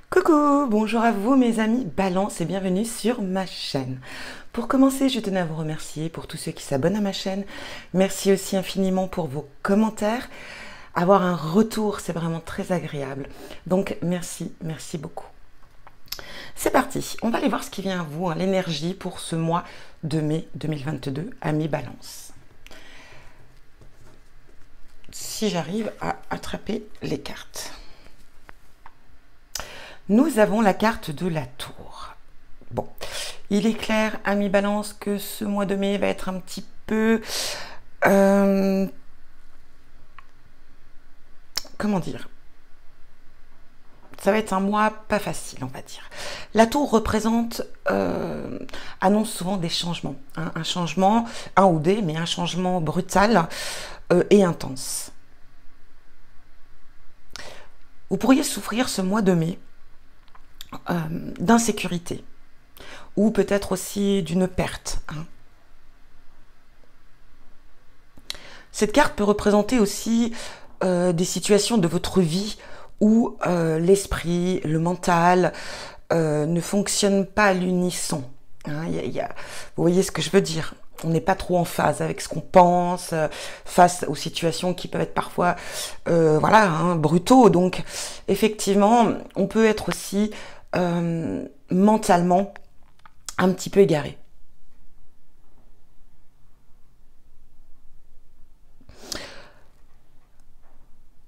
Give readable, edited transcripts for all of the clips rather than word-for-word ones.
Coucou, bonjour à vous mes amis Balance et bienvenue sur ma chaîne. Pour commencer, je tenais à vous remercier pour tous ceux qui s'abonnent à ma chaîne. Merci aussi infiniment pour vos commentaires. Avoir un retour, c'est vraiment très agréable. Donc merci, merci beaucoup. C'est parti, on va aller voir ce qui vient à vous, hein, l'énergie pour ce mois de mai 2022, amis Balance. Si j'arrive à attraper les cartes. Nous avons la carte de la tour. Bon, il est clair, amis Balance, que ce mois de mai va être un petit peu... comment dire? Ça va être un mois pas facile, on va dire. La tour représente, annonce souvent des changements. Hein, un changement, un ou des, mais un changement brutal et intense. Vous pourriez souffrir ce mois de mai d'insécurité ou peut-être aussi d'une perte. Hein. Cette carte peut représenter aussi des situations de votre vie où l'esprit, le mental ne fonctionnent pas à l'unisson. Hein. Vous voyez ce que je veux dire? On n'est pas trop en phase avec ce qu'on pense, face aux situations qui peuvent être parfois voilà, hein, brutaux. Donc effectivement, on peut être aussi mentalement un petit peu égaré.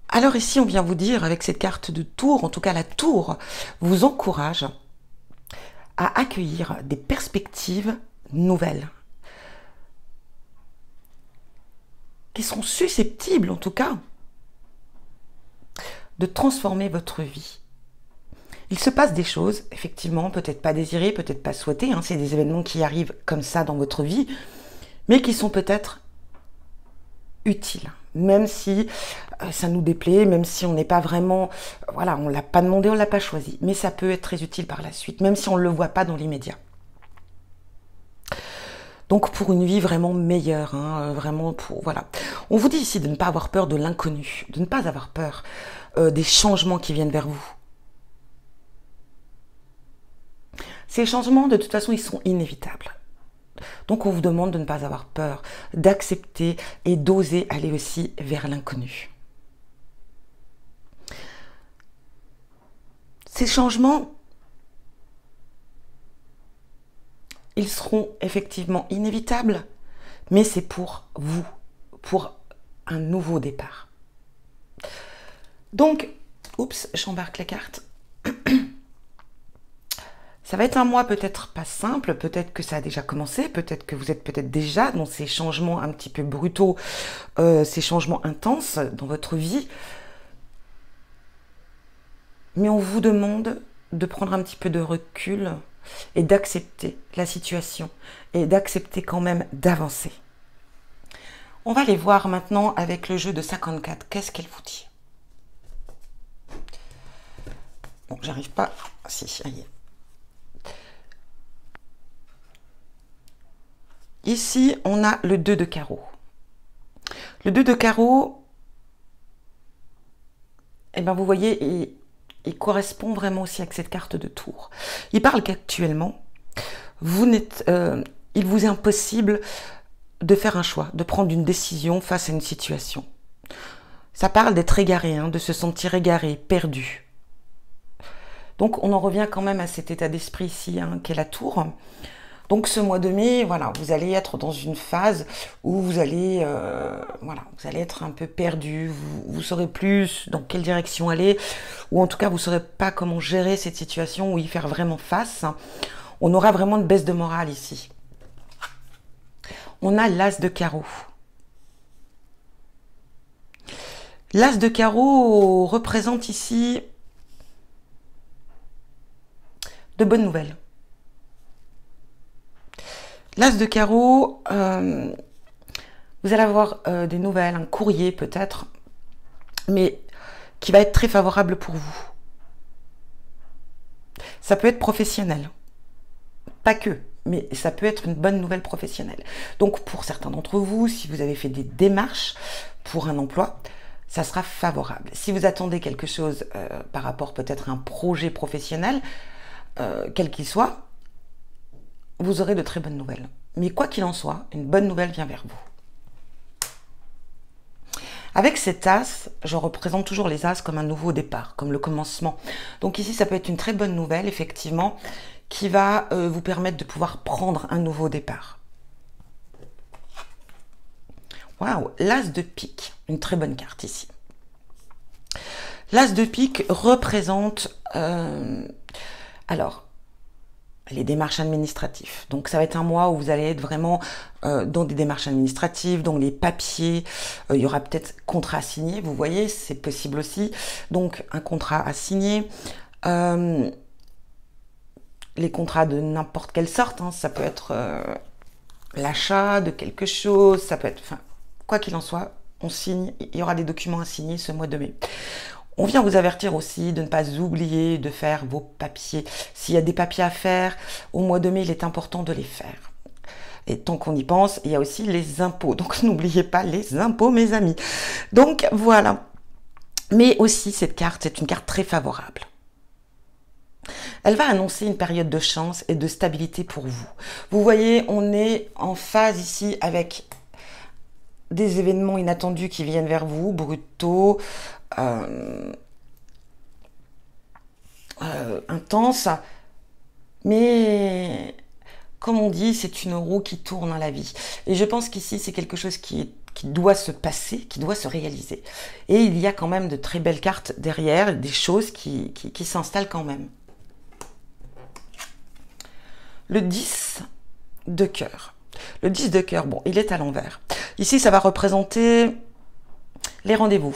Alors ici, on vient vous dire, avec cette carte de tour, en tout cas la tour, vous encourage à accueillir des perspectives nouvelles, qui seront susceptibles, en tout cas, de transformer votre vie. Il se passe des choses, effectivement, peut-être pas désirées, peut-être pas souhaitées, hein, c'est des événements qui arrivent comme ça dans votre vie, mais qui sont peut-être utiles, même si ça nous déplaît, même si on n'est pas vraiment, voilà, on ne l'a pas demandé, on ne l'a pas choisi, mais ça peut être très utile par la suite, même si on ne le voit pas dans l'immédiat. Donc pour une vie vraiment meilleure, hein, vraiment pour, voilà. On vous dit ici de ne pas avoir peur de l'inconnu, de ne pas avoir peur des changements qui viennent vers vous. Ces changements, de toute façon, ils sont inévitables. Donc on vous demande de ne pas avoir peur, d'accepter et d'oser aller aussi vers l'inconnu. Ces changements, ils seront effectivement inévitables, mais c'est pour vous, pour un nouveau départ. Donc, oups, j'embarque la carte. Ça va être un mois peut-être pas simple, peut-être que ça a déjà commencé, peut-être que vous êtes peut-être déjà dans ces changements un petit peu brutaux, ces changements intenses dans votre vie. Mais on vous demande de prendre un petit peu de recul et d'accepter la situation et d'accepter quand même d'avancer. On va aller voir maintenant avec le jeu de 54, qu'est-ce qu'elle vous dit? Bon, j'arrive pas... Si, ça y est. Ici, on a le 2 de carreau. Le 2 de carreau, eh ben, vous voyez, il correspond vraiment aussi avec cette carte de tour. Il parle qu'actuellement, il vous est impossible de faire un choix, de prendre une décision face à une situation. Ça parle d'être égaré, hein, de se sentir égaré, perdu. Donc, on en revient quand même à cet état d'esprit ici, hein, qu'est la tour. Donc ce mois de mai, voilà, vous allez être dans une phase où vous allez, voilà, vous allez être un peu perdu, vous saurez plus dans quelle direction aller, ou en tout cas vous ne saurez pas comment gérer cette situation ou y faire vraiment face. On aura vraiment une baisse de morale ici. On a l'as de carreau. L'as de carreau représente ici de bonnes nouvelles. L'as de carreau, vous allez avoir des nouvelles, un courrier peut-être, mais qui va être très favorable pour vous. Ça peut être professionnel, pas que, mais ça peut être une bonne nouvelle professionnelle. Donc pour certains d'entre vous, si vous avez fait des démarches pour un emploi, ça sera favorable. Si vous attendez quelque chose par rapport peut-être à un projet professionnel, quel qu'il soit, vous aurez de très bonnes nouvelles. Mais quoi qu'il en soit, une bonne nouvelle vient vers vous. Avec cet as, je représente toujours les as comme un nouveau départ, comme le commencement. Donc ici, ça peut être une très bonne nouvelle, effectivement, qui va vous permettre de pouvoir prendre un nouveau départ. Waouh, l'as de pique, une très bonne carte ici. L'as de pique représente, alors, les démarches administratives. Donc ça va être un mois où vous allez être vraiment dans des démarches administratives, dans les papiers, il y aura peut-être contrat à signer, vous voyez, c'est possible aussi. Donc un contrat à signer, les contrats de n'importe quelle sorte, hein, ça peut être l'achat de quelque chose, ça peut être, enfin, quoi qu'il en soit, on signe, il y aura des documents à signer ce mois de mai. On vient vous avertir aussi de ne pas oublier de faire vos papiers. S'il y a des papiers à faire, au mois de mai, il est important de les faire. Et tant qu'on y pense, il y a aussi les impôts. Donc n'oubliez pas les impôts, mes amis. Donc voilà. Mais aussi, cette carte est une carte très favorable. Elle va annoncer une période de chance et de stabilité pour vous. Vous voyez, on est en phase ici avec des événements inattendus qui viennent vers vous, brutaux, intense, mais comme on dit, c'est une roue qui tourne dans la vie. Et je pense qu'ici, c'est quelque chose qui doit se passer, qui doit se réaliser. Et il y a quand même de très belles cartes derrière, des choses qui s'installent quand même. Le 10 de cœur. Le 10 de cœur, bon, il est à l'envers. Ici, ça va représenter les rendez-vous.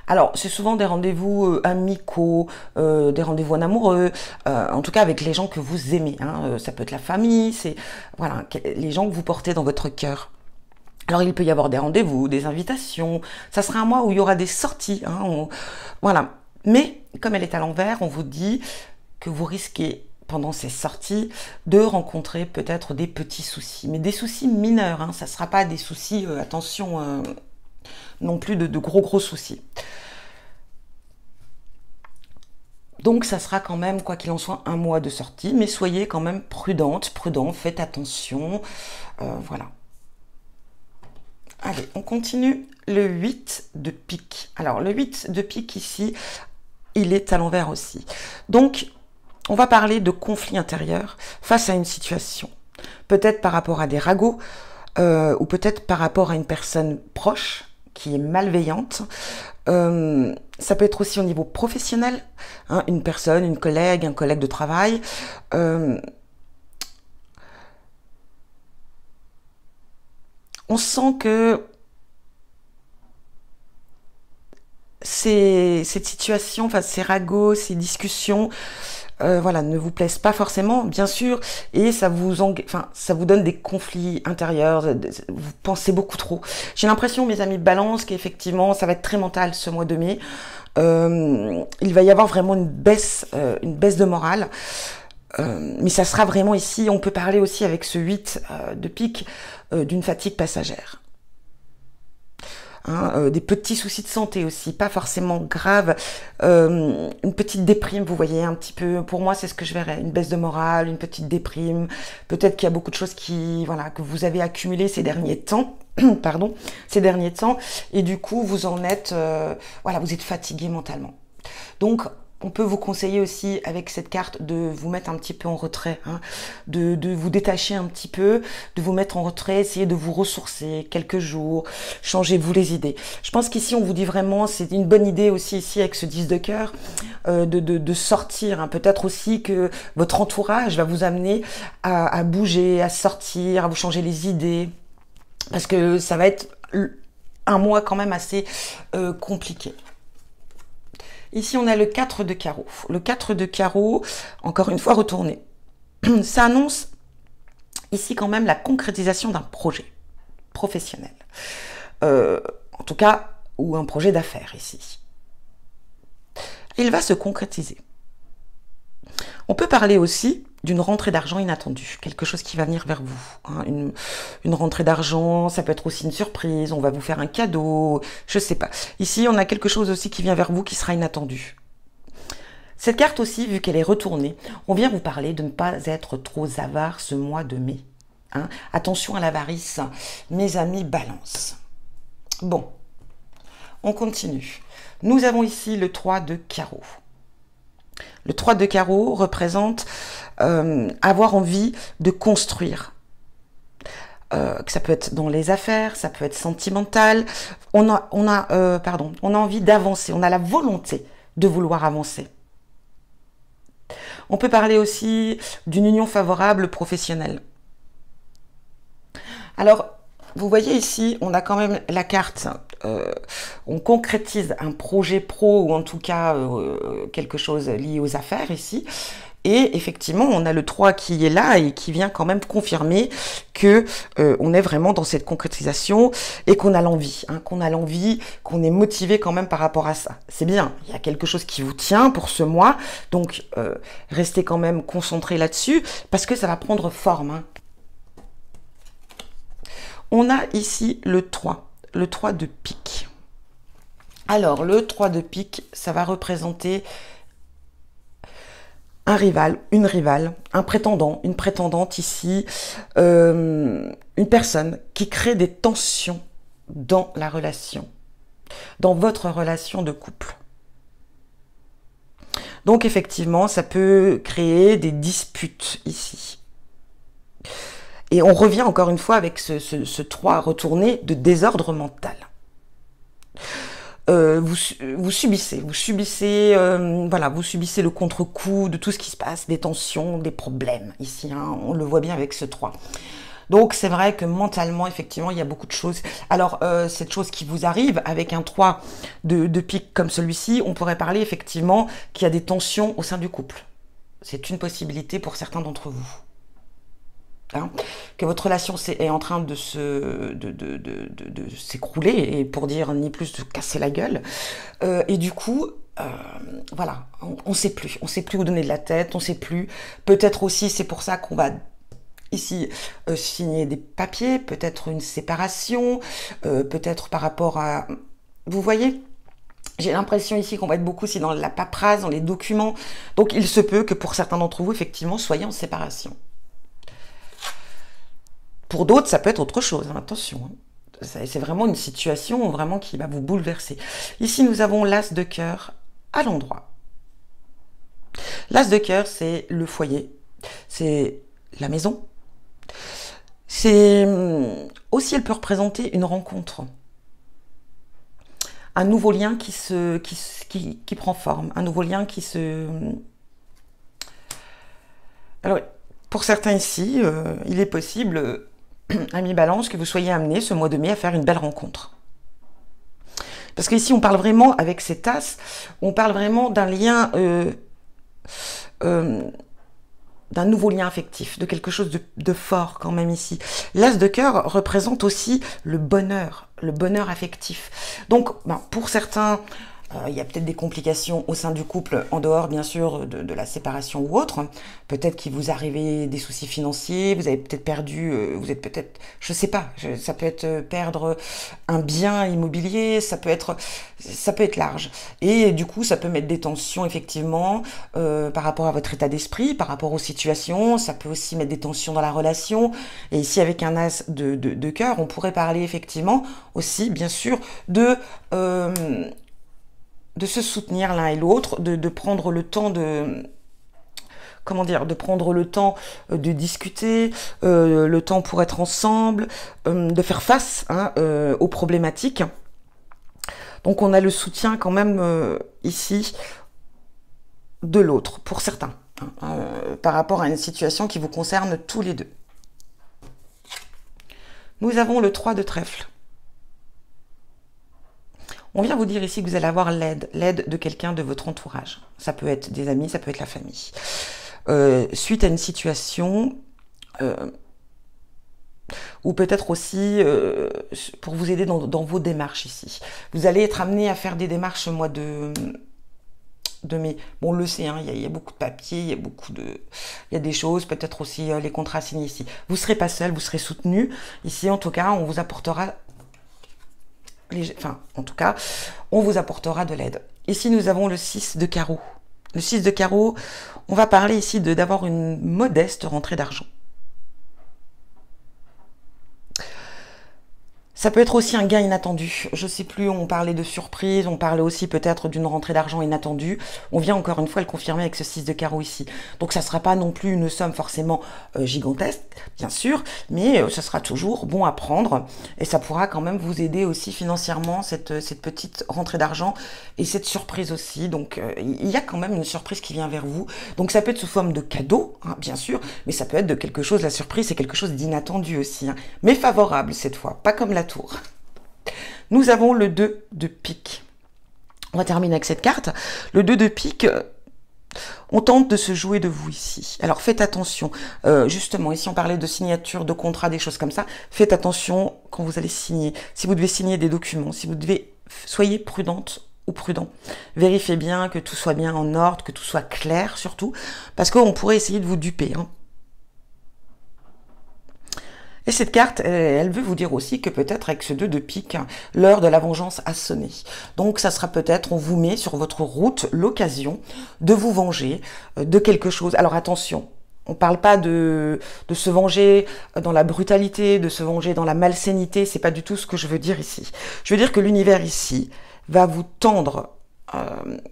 Alors, c'est souvent des rendez-vous amicaux, des rendez-vous en amoureux, en tout cas avec les gens que vous aimez. Hein. Ça peut être la famille, c'est voilà, les gens que vous portez dans votre cœur. Alors, il peut y avoir des rendez-vous, des invitations. Ça sera un mois où il y aura des sorties. Hein, voilà. Mais, comme elle est à l'envers, on vous dit que vous risquez, pendant ces sorties, de rencontrer peut-être des petits soucis. Mais des soucis mineurs. Hein, ça ne sera pas des soucis, attention, non plus de gros soucis. Donc ça sera quand même, quoi qu'il en soit, un mois de sortie, mais soyez quand même prudent, faites attention, voilà. Allez, on continue. Le 8 de pique. Alors le 8 de pique ici, il est à l'envers aussi. Donc on va parler de conflit intérieur face à une situation. Peut-être par rapport à des ragots, ou peut-être par rapport à une personne proche, qui est malveillante. Ça peut être aussi au niveau professionnel, hein, une personne, une collègue, un collègue de travail. On sent que cette situation, enfin ces ragots, ces discussions, voilà, ne vous plaisent pas forcément, bien sûr, et ça vous donne des conflits intérieurs, vous pensez beaucoup trop. J'ai l'impression, mes amis Balance, qu'effectivement, ça va être très mental ce mois de mai. Il va y avoir vraiment une baisse de morale. Mais ça sera vraiment ici, on peut parler aussi avec ce 8 de pique d'une fatigue passagère. Hein, des petits soucis de santé aussi, pas forcément graves, une petite déprime, vous voyez, un petit peu, pour moi c'est ce que je verrais, une baisse de morale, une petite déprime, peut-être qu'il y a beaucoup de choses que vous avez accumulées ces derniers temps, pardon, et du coup vous en êtes, voilà, vous êtes fatigué mentalement. Donc, on peut vous conseiller aussi avec cette carte de vous mettre un petit peu en retrait, hein, de vous détacher un petit peu, de vous mettre en retrait, essayer de vous ressourcer quelques jours, changez-vous les idées. Je pense qu'ici on vous dit vraiment, c'est une bonne idée aussi ici avec ce 10 de cœur, de sortir, hein. Peut-être aussi que votre entourage va vous amener à bouger, à sortir, à vous changer les idées, parce que ça va être un mois quand même assez compliqué. Ici, on a le 4 de carreau. Le 4 de carreau, encore une fois, retourné. Ça annonce ici quand même la concrétisation d'un projet professionnel. En tout cas, ou un projet d'affaires ici. Il va se concrétiser. On peut parler aussi d'une rentrée d'argent inattendue, quelque chose qui va venir vers vous. Hein, une rentrée d'argent, ça peut être aussi une surprise, on va vous faire un cadeau, je sais pas. Ici, on a quelque chose aussi qui vient vers vous qui sera inattendu. Cette carte aussi, vu qu'elle est retournée, on vient vous parler de ne pas être trop avare ce mois de mai. Hein. Attention à l'avarice, mes amis Balance. Bon, on continue. Nous avons ici le 3 de carreau. Le 3 de carreau représente avoir envie de construire. Que ça peut être dans les affaires, ça peut être sentimental. On a envie d'avancer, on a la volonté de vouloir avancer. On peut parler aussi d'une union favorable professionnelle. Alors, vous voyez ici, on a quand même la carte, on concrétise un projet pro ou en tout cas quelque chose lié aux affaires ici. Et effectivement, on a le 3 qui est là et qui vient quand même confirmer que on est vraiment dans cette concrétisation et qu'on a l'envie, hein, qu'on est motivé quand même par rapport à ça. C'est bien, il y a quelque chose qui vous tient pour ce mois, donc restez quand même concentré là-dessus parce que ça va prendre forme. Hein. On a ici le 3 de pique. Alors, le 3 de pique, ça va représenter un rival, une rivale, un prétendant, une prétendante ici, une personne qui crée des tensions dans la relation, dans votre relation de couple. Donc, effectivement, ça peut créer des disputes ici. Et on revient encore une fois avec ce 3 retourné de désordre mental. Vous subissez le contre-coup de tout ce qui se passe, des tensions, des problèmes ici, hein, on le voit bien avec ce 3. Donc c'est vrai que mentalement, effectivement, il y a beaucoup de choses. Alors, cette chose qui vous arrive avec un 3 de pique comme celui-ci, on pourrait parler effectivement qu'il y a des tensions au sein du couple. C'est une possibilité pour certains d'entre vous. Hein, que votre relation est en train de s'écrouler, et pour dire ni plus de casser la gueule. Et du coup, voilà, on sait plus où donner de la tête, on sait plus. Peut-être aussi, c'est pour ça qu'on va ici signer des papiers, peut-être une séparation, peut-être par rapport à... Vous voyez ? J'ai l'impression ici qu'on va être beaucoup aussi dans la paperasse, dans les documents. Donc il se peut que pour certains d'entre vous, effectivement, soyez en séparation. Pour d'autres, ça peut être autre chose, hein, attention. Hein. C'est vraiment une situation vraiment qui va vous bouleverser. Ici, nous avons l'as de cœur à l'endroit. L'as de cœur, c'est le foyer, c'est la maison. C'est aussi, elle peut représenter une rencontre. Un nouveau lien qui prend forme, un nouveau lien qui se... Alors, pour certains ici, il est possible... Amis Balance, que vous soyez amenés ce mois de mai à faire une belle rencontre. Parce qu'ici, on parle vraiment, avec ces tasses, on parle vraiment d'un lien, d'un nouveau lien affectif, de quelque chose de fort quand même ici. L'as de cœur représente aussi le bonheur affectif. Donc, pour certains... il y a peut-être des complications au sein du couple, en dehors bien sûr de la séparation ou autre. Peut-être qu'il vous arrive des soucis financiers, vous avez peut-être perdu, vous êtes peut-être, je sais pas, ça peut être perdre un bien immobilier, ça peut être large. Et du coup, ça peut mettre des tensions effectivement par rapport à votre état d'esprit, par rapport aux situations. Ça peut aussi mettre des tensions dans la relation. Et ici, avec un as de cœur, on pourrait parler effectivement aussi, bien sûr, de se soutenir l'un et l'autre, de prendre le temps de... Comment dire, de prendre le temps de discuter, le temps pour être ensemble, de faire face aux problématiques. Donc on a le soutien quand même ici de l'autre, pour certains, par rapport à une situation qui vous concerne tous les deux. Nous avons le 3 de trèfle. On vient vous dire ici que vous allez avoir l'aide de quelqu'un de votre entourage. Ça peut être des amis, ça peut être la famille. Suite à une situation, ou peut-être aussi pour vous aider dans vos démarches ici. Vous allez être amené à faire des démarches au mois de de mes... Bon, on le sait, hein, il y a beaucoup de papiers, il y a beaucoup de... Il y a des choses, peut-être aussi les contrats signés ici. Vous ne serez pas seul, vous serez soutenu. Ici, en tout cas, on vous apportera... Enfin, en tout cas, on vous apportera de l'aide. Ici, nous avons le 6 de carreau. Le 6 de carreau, on va parler ici d'avoir une modeste rentrée d'argent. Ça peut être aussi un gain inattendu. Je ne sais plus, on parlait de surprise, on parlait aussi peut-être d'une rentrée d'argent inattendue. On vient encore une fois le confirmer avec ce 6 de carreau ici. Donc ça ne sera pas non plus une somme forcément gigantesque, bien sûr, mais ça sera toujours bon à prendre. Et ça pourra quand même vous aider aussi financièrement, cette petite rentrée d'argent et cette surprise aussi. Donc il y a quand même une surprise qui vient vers vous. Donc ça peut être sous forme de cadeau, hein, bien sûr, mais ça peut être de quelque chose, la surprise, c'est quelque chose d'inattendu aussi. Hein, mais favorable cette fois, pas comme la tour. Nous avons le 2 de pique. On va terminer avec cette carte. Le 2 de pique, on tente de se jouer de vous ici. Alors faites attention. Justement, ici on parlait de signature, de contrat, des choses comme ça. Faites attention quand vous allez signer. Si vous devez signer des documents, si vous devez... Soyez prudente ou prudent. Vérifiez bien que tout soit bien en ordre, que tout soit clair surtout. Parce qu'on pourrait essayer de vous duper. Hein. Et cette carte, elle veut vous dire aussi que peut-être avec ce 2 de pique, l'heure de la vengeance a sonné. Donc ça sera peut-être, on vous met sur votre route l'occasion de vous venger de quelque chose. Alors attention, on ne parle pas de se venger dans la brutalité, de se venger dans la malsainité, c'est pas du tout ce que je veux dire ici. Je veux dire que l'univers ici va vous tendre,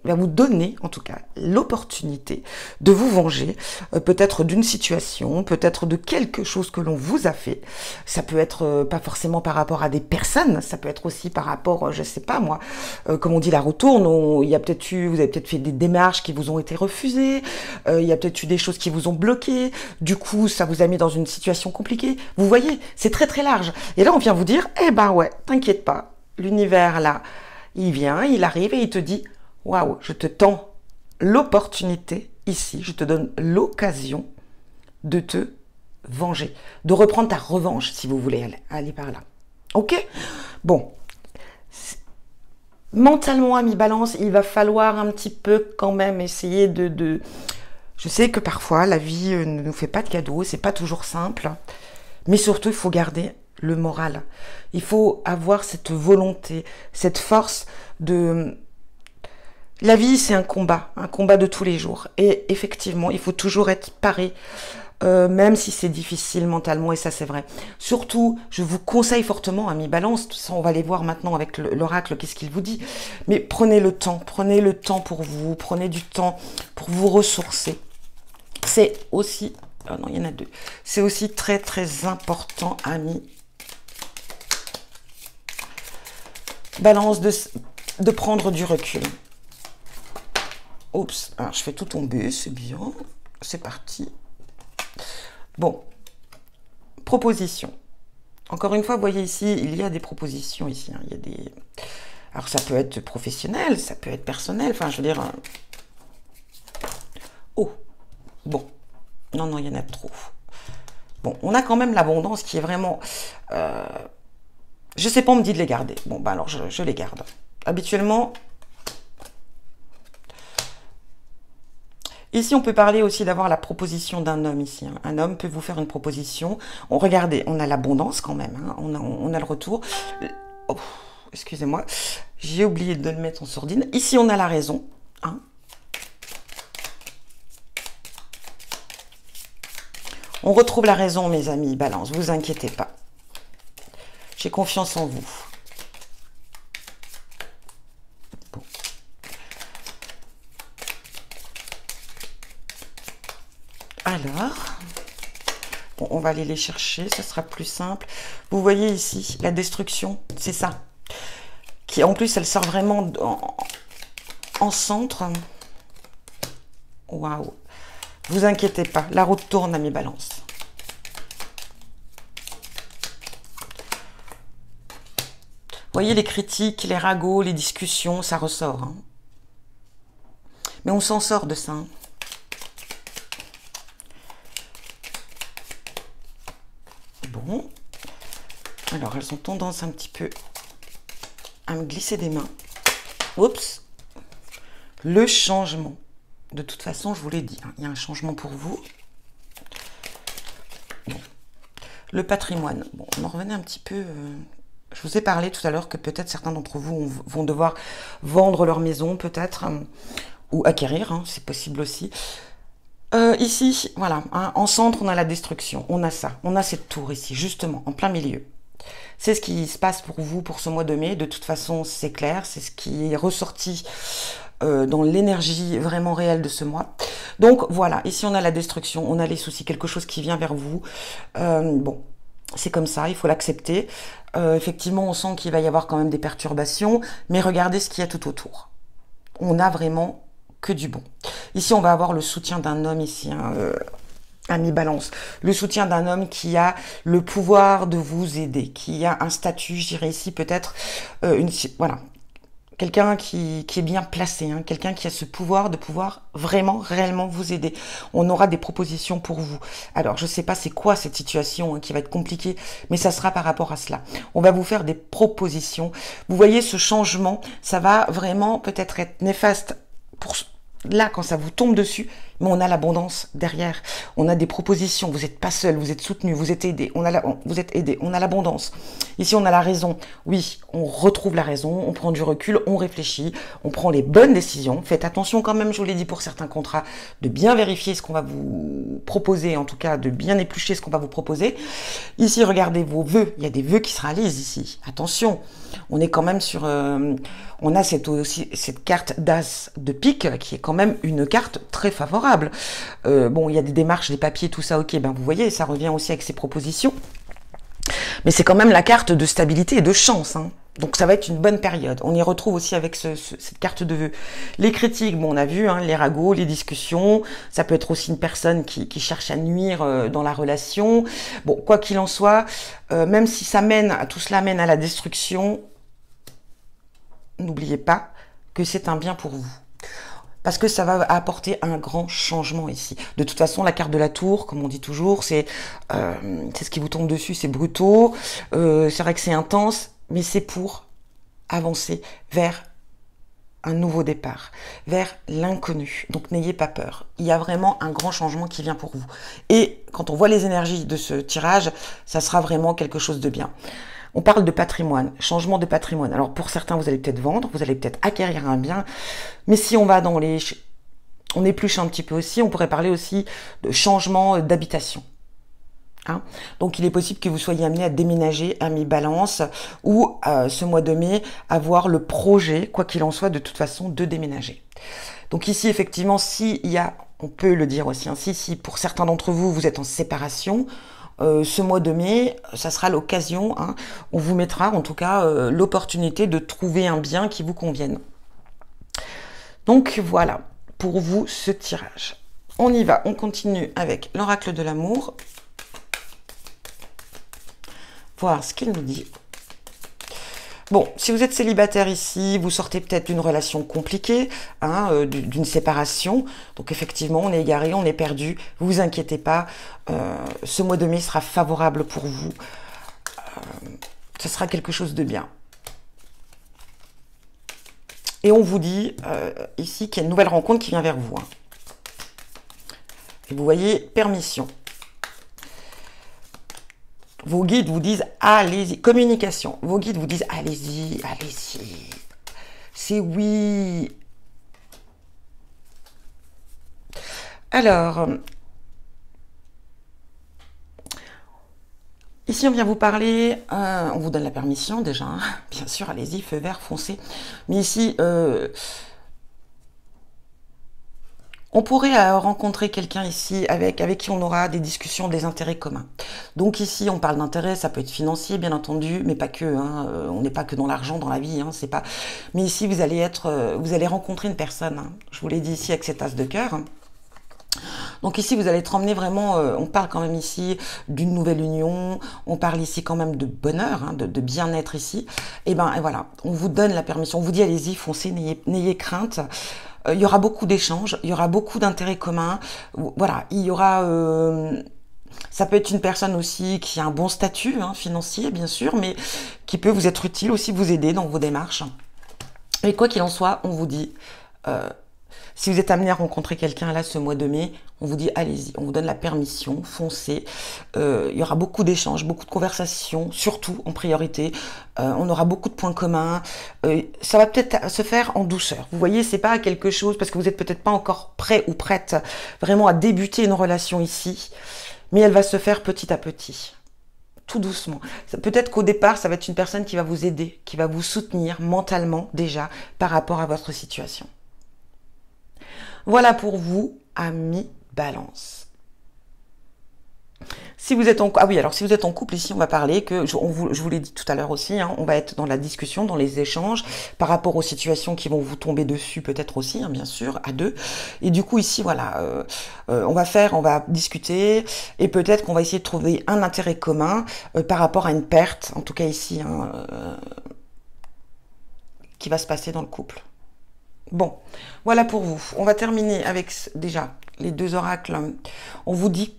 va vous donner en tout cas l'opportunité de vous venger peut-être d'une situation, peut-être de quelque chose que l'on vous a fait. Ça peut être pas forcément par rapport à des personnes, ça peut être aussi par rapport, je sais pas moi, comme on dit la retourne, il y a peut-être eu, vous avez peut-être fait des démarches qui vous ont été refusées, il y a peut-être eu des choses qui vous ont bloqué, du coup ça vous a mis dans une situation compliquée. Vous voyez, c'est très très large. Et là on vient vous dire, eh ben ouais, t'inquiète pas, l'univers là, il vient, il arrive et il te dit « Waouh, je te tends l'opportunité ici, je te donne l'occasion de te venger, de reprendre ta revanche si vous voulez aller par là. » Ok? Bon. Mentalement, ami Balance, il va falloir un petit peu quand même essayer de... Je sais que parfois, la vie ne nous fait pas de cadeaux, c'est pas toujours simple, mais surtout, il faut garder le moral. Il faut avoir cette volonté, cette force de... La vie, c'est un combat de tous les jours. Et effectivement, il faut toujours être paré, même si c'est difficile mentalement, et ça c'est vrai. Surtout, je vous conseille fortement, ami Balance, tout ça on va aller voir maintenant avec l'oracle, qu'est-ce qu'il vous dit. Mais prenez le temps pour vous, prenez du temps pour vous ressourcer. C'est aussi... Oh non, il y en a deux. C'est aussi très très important, ami Balance, de prendre du recul. Oups, alors je fais tout tomber, c'est bien. C'est parti. Bon, proposition. Encore une fois, vous voyez ici, il y a des propositions ici. Hein, il y a des... Alors ça peut être professionnel, ça peut être personnel, enfin je veux dire... Oh, bon. Non, non, il y en a trop. Bon, on a quand même l'abondance qui est vraiment... Je sais pas, on me dit de les garder. Bon, bah alors je les garde. Habituellement, ici on peut parler aussi d'avoir la proposition d'un homme ici. Hein. Un homme peut vous faire une proposition. Regardez, on a l'abondance quand même. Hein. On a le retour. Oh, excusez-moi, j'ai oublié de le mettre en sourdine. Ici on a la raison. Hein. On retrouve la raison, mes amis, Balance. Vous inquiétez pas. J'ai confiance en vous. Bon. Alors, bon, on va aller les chercher, ce sera plus simple. Vous voyez ici, la destruction, c'est ça. Qui, en plus, elle sort vraiment en centre. Waouh. Vous inquiétez pas, la route tourne à mes balances. Vous voyez les critiques, les ragots, les discussions, ça ressort. Hein. Mais on s'en sort de ça. Hein. Bon. Alors, elles ont tendance un petit peu à me glisser des mains. Oups. Le changement. De toute façon, je vous l'ai dit, hein, il y a un changement pour vous. Bon. Le patrimoine. Bon, on en revenait un petit peu... je vous ai parlé tout à l'heure que peut-être certains d'entre vous vont devoir vendre leur maison, peut-être, ou acquérir, hein, c'est possible aussi. Ici, voilà, hein, en centre, on a la destruction, on a ça, on a cette tour ici, justement, en plein milieu. C'est ce qui se passe pour vous pour ce mois de mai, de toute façon, c'est clair, c'est ce qui est ressorti dans l'énergie vraiment réelle de ce mois. Donc voilà, ici on a la destruction, on a les soucis, quelque chose qui vient vers vous. Bon, c'est comme ça, il faut l'accepter. Effectivement, on sent qu'il va y avoir quand même des perturbations, mais regardez ce qu'il y a tout autour. On a vraiment que du bon. Ici, on va avoir le soutien d'un homme ici, hein, ami Balance. Le soutien d'un homme qui a le pouvoir de vous aider, qui a un statut, je dirais ici peut-être, voilà, quelqu'un qui est bien placé, hein, quelqu'un qui a ce pouvoir de pouvoir vraiment, réellement vous aider. On aura des propositions pour vous. Alors, je ne sais pas c'est quoi cette situation hein, qui va être compliquée, mais ça sera par rapport à cela. On va vous faire des propositions. Vous voyez, ce changement, ça va vraiment peut-être être néfaste pour là, quand ça vous tombe dessus, mais on a l'abondance derrière. On a des propositions. Vous n'êtes pas seul, vous êtes soutenu, vous êtes aidé. Vous êtes aidé. On a l'abondance. Ici, on a la raison. Oui, on retrouve la raison. On prend du recul, on réfléchit, on prend les bonnes décisions. Faites attention quand même, je vous l'ai dit pour certains contrats, de bien vérifier ce qu'on va vous proposer, en tout cas de bien éplucher ce qu'on va vous proposer. Ici, regardez vos vœux. Il y a des vœux qui se réalisent ici. Attention, on est quand même sur... on a cette carte d'as de pique qui est quand même une carte très favorable. Bon, il y a des démarches, des papiers, tout ça, ok, ben vous voyez, ça revient aussi avec ces propositions. Mais c'est quand même la carte de stabilité et de chance. Hein. Donc ça va être une bonne période. On y retrouve aussi avec cette carte de vœux. Les critiques, bon, on a vu, hein, les ragots, les discussions. Ça peut être aussi une personne qui cherche à nuire dans la relation. Bon, quoi qu'il en soit, même si tout cela mène à la destruction, n'oubliez pas que c'est un bien pour vous. Parce que ça va apporter un grand changement ici. De toute façon, la carte de la tour, comme on dit toujours, c'est ce qui vous tombe dessus, c'est brutaux. C'est vrai que c'est intense, mais c'est pour avancer vers un nouveau départ, vers l'inconnu. Donc n'ayez pas peur. Il y a vraiment un grand changement qui vient pour vous. Et quand on voit les énergies de ce tirage, ça sera vraiment quelque chose de bien. On parle de patrimoine, changement de patrimoine. Alors pour certains, vous allez peut-être vendre, vous allez peut-être acquérir un bien, mais si on va on épluche un petit peu aussi, on pourrait parler aussi de changement d'habitation. Hein, donc il est possible que vous soyez amené à déménager, ami Balance, ou ce mois de mai, avoir le projet, quoi qu'il en soit, de toute façon, de déménager. Donc ici, effectivement, on peut le dire aussi, hein, si pour certains d'entre vous, vous êtes en séparation, ce mois de mai, ça sera l'occasion, hein, on vous mettra en tout cas l'opportunité de trouver un bien qui vous convienne. Donc voilà, pour vous, ce tirage. On y va, on continue avec l'oracle de l'amour. Voir ce qu'il nous dit. Bon, si vous êtes célibataire ici, vous sortez peut-être d'une relation compliquée, hein, d'une séparation. Donc effectivement, on est égaré, on est perdu. Vous inquiétez pas, ce mois de mai sera favorable pour vous. Ce sera quelque chose de bien. Et on vous dit ici qu'il y a une nouvelle rencontre qui vient vers vous. Hein. Et vous voyez, permission. Vos guides vous disent allez-y, communication. Vos guides vous disent allez-y, allez-y. C'est oui. Alors, ici on vient vous parler, on vous donne la permission déjà, hein. Bien sûr, allez-y, feu vert, foncez. Mais ici, on pourrait rencontrer quelqu'un ici avec qui on aura des discussions, des intérêts communs. Donc ici, on parle d'intérêts, ça peut être financier, bien entendu, mais pas que. Hein, on n'est pas que dans l'argent, dans la vie. Hein, c'est pas. Mais ici, vous allez rencontrer une personne. Hein, je vous l'ai dit ici avec cet as de cœur. Donc ici, vous allez être emmené vraiment, on parle quand même ici d'une nouvelle union, on parle ici quand même de bonheur, hein, de bien-être ici. Et voilà, on vous donne la permission, on vous dit allez-y, foncez, n'ayez crainte. Il y aura beaucoup d'échanges, il y aura beaucoup d'intérêts communs. Voilà, il y aura... ça peut être une personne aussi qui a un bon statut hein, financier, bien sûr, mais qui peut vous être utile aussi, vous aider dans vos démarches. Et quoi qu'il en soit, on vous dit, Si vous êtes amené à rencontrer quelqu'un là ce mois de mai, on vous dit allez-y, on vous donne la permission, foncez. Il y aura beaucoup d'échanges, beaucoup de conversations, surtout en priorité. On aura beaucoup de points communs. Ça va peut-être se faire en douceur. Vous voyez, c'est pas quelque chose, parce que vous n'êtes peut-être pas encore prêt ou prête vraiment à débuter une relation ici, mais elle va se faire petit à petit. Tout doucement. Peut-être qu'au départ, ça va être une personne qui va vous aider, qui va vous soutenir mentalement déjà par rapport à votre situation. Voilà pour vous, amis Balance. Si vous êtes en couple, ah oui, alors si vous êtes en couple ici, on va parler que, je vous l'ai dit tout à l'heure aussi, hein, on va être dans la discussion, dans les échanges, par rapport aux situations qui vont vous tomber dessus, peut-être aussi, hein, bien sûr, à deux. Et du coup ici, voilà, on va discuter, et peut-être qu'on va essayer de trouver un intérêt commun par rapport à une perte, en tout cas ici, hein, qui va se passer dans le couple. Bon, voilà pour vous. On va terminer avec déjà les deux oracles. On vous dit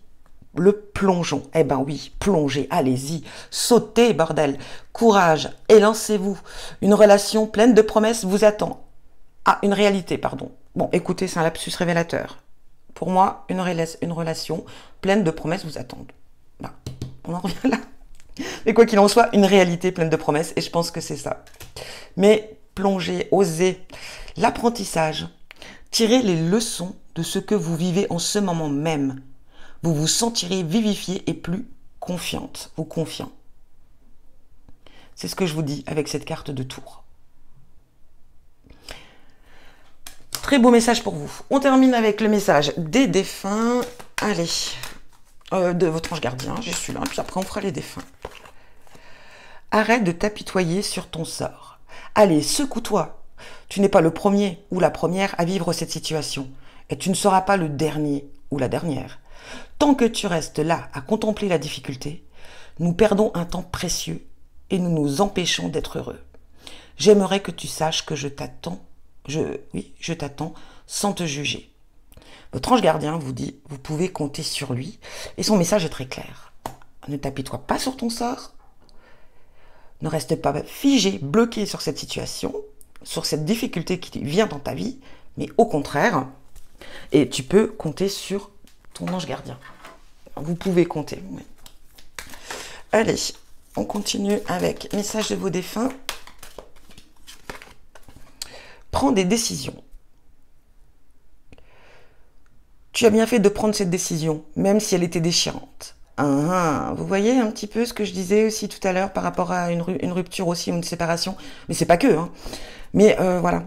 le plongeon. Eh ben oui, plongez, allez-y, sautez, bordel. Courage, élancez-vous. Une relation pleine de promesses vous attend. Ah, une réalité, pardon. Bon, écoutez, c'est un lapsus révélateur. Pour moi, une relation pleine de promesses vous attend. Ben, on en revient là. Mais quoi qu'il en soit, une réalité pleine de promesses, et je pense que c'est ça. Mais plongez, osez. L'apprentissage. Tirez les leçons de ce que vous vivez en ce moment même. Vous vous sentirez vivifié et plus confiante ou confiant. C'est ce que je vous dis avec cette carte de tour. Très beau message pour vous. On termine avec le message des défunts. Allez, de votre ange gardien, j'ai celui-là, puis après on fera les défunts. Arrête de t'apitoyer sur ton sort. Allez, secoue-toi. Tu n'es pas le premier ou la première à vivre cette situation. Et tu ne seras pas le dernier ou la dernière. Tant que tu restes là à contempler la difficulté, nous perdons un temps précieux et nous nous empêchons d'être heureux. J'aimerais que tu saches que je t'attends, je t'attends sans te juger. Votre ange gardien vous dit, vous pouvez compter sur lui et son message est très clair. Ne t'apitoie pas sur ton sort, ne reste pas figé, bloqué sur cette situation, sur cette difficulté qui vient dans ta vie, mais au contraire, et tu peux compter sur ton ange gardien. Vous pouvez compter. Oui. Allez, on continue avec message de vos défunts. Prends des décisions. Tu as bien fait de prendre cette décision, même si elle était déchirante. Vous voyez un petit peu ce que je disais aussi tout à l'heure par rapport à une rupture aussi ou une séparation. Mais c'est pas que. Hein. Mais voilà.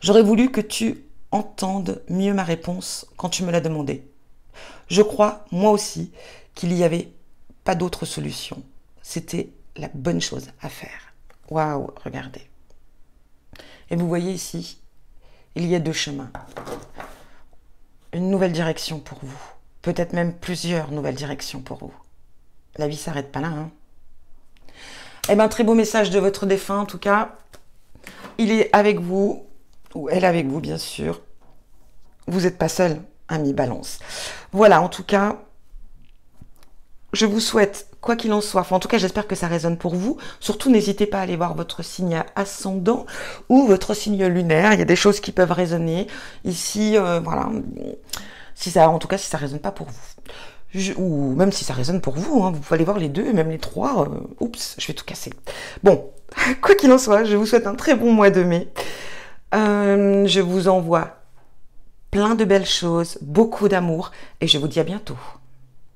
J'aurais voulu que tu entendes mieux ma réponse quand tu me l'as demandé. Je crois, moi aussi, qu'il n'y avait pas d'autre solution. C'était la bonne chose à faire. Waouh, regardez. Et vous voyez ici, il y a deux chemins. Une nouvelle direction pour vous. Peut-être même plusieurs nouvelles directions pour vous. La vie ne s'arrête pas là. Hein. Eh bien, très beau message de votre défunt, en tout cas. Il est avec vous, ou elle est avec vous, bien sûr. Vous n'êtes pas seul, ami Balance. Voilà, en tout cas, je vous souhaite, quoi qu'il en soit, enfin, en tout cas, j'espère que ça résonne pour vous. Surtout, n'hésitez pas à aller voir votre signe ascendant ou votre signe lunaire. Il y a des choses qui peuvent résonner. Ici, voilà. Si ça, en tout cas, si ça ne résonne pas pour vous. Ou même si ça résonne pour vous, hein, vous pouvez aller voir les deux, même les trois. Oups, je vais tout casser. Bon, quoi qu'il en soit, je vous souhaite un très bon mois de mai. Je vous envoie plein de belles choses, beaucoup d'amour, et je vous dis à bientôt.